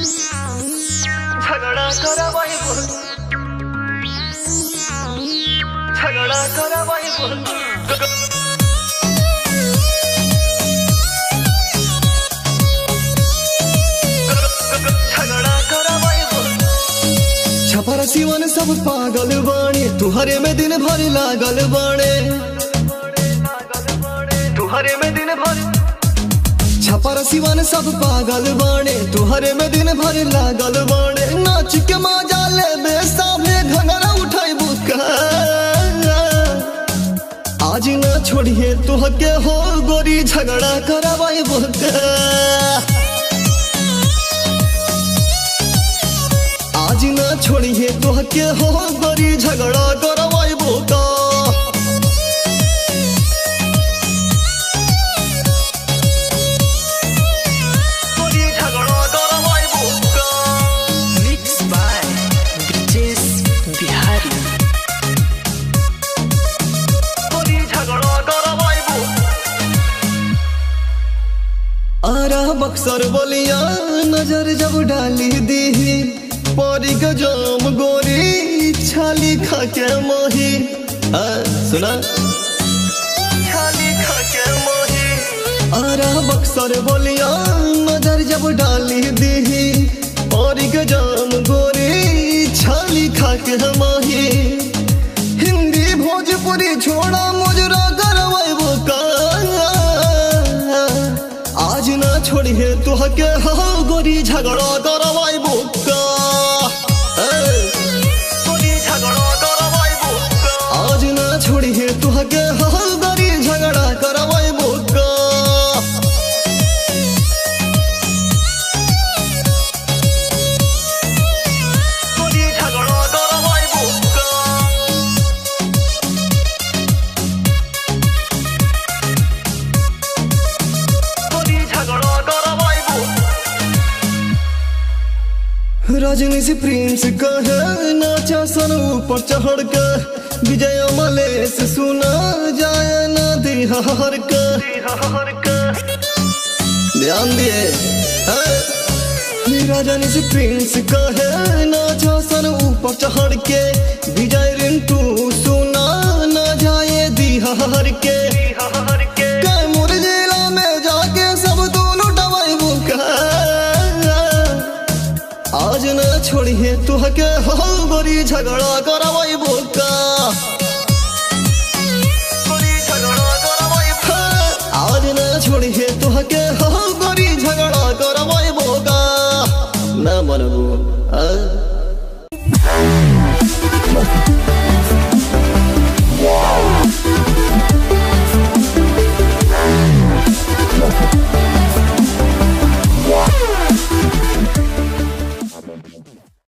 झगड़ा करावाई बोल, झगड़ा करावाई बोल, झगड़ा करावाई बोल। छपरा सिवन सब पागल बाणे, तुहरे में दिन भर लागल बाणे, तुहरे में दिन भर। छपरा सिवन सब पागल बाणे, तुहरे में दिन भर लागल बाणे। नाच के मजा ले सामने घंगरा उठाई बुका, आज न छोड़िए तुहके हो गोरी, झगड़ा करावाई बुका। आज न छोड़िए तुहके हो गोरी, झगड़ा करावाई बुका। आरा बक्सर बोलिया नजर जब डाली दी, परी गजाम गोरी छाली खाके मोही। सुना छाली खाके मोही। आरा बक्सर बोलिया नजर जब डाली दी, परी गजाम गोरी छाली खाके मोही। हिंदी भोजपुरी छोड़ा मुजरा करवाई बुका, आज न छोड़िए तुहके हो गोरी, झगड़ा करवाई बुका। झगड़ा करवाई बुका। आज न छोड़िए तुहके हो गोरी, झगड़ा करवाई बुका। झगड़ा करवाई बुका। रजनी से प्रिंस कहे नाचा सन ऊपर चढ़ के, विजय मलेश सुना जाए ना दिहार के। ध्यान दिए रजनी से प्रिंस कहे नाचा सन ऊपर चढ़ के, विजय रिंटू सुना ना जाए दिहार के। कैमूर जिला में जाके सब दोनों दवाई बुका, आज न छोड़िए तुहके हो गोरी, झगड़ा करवाई बुका। आज न छोड़िए तुहके हो गोरी, झगड़ा करवाई बुका। ना मनबू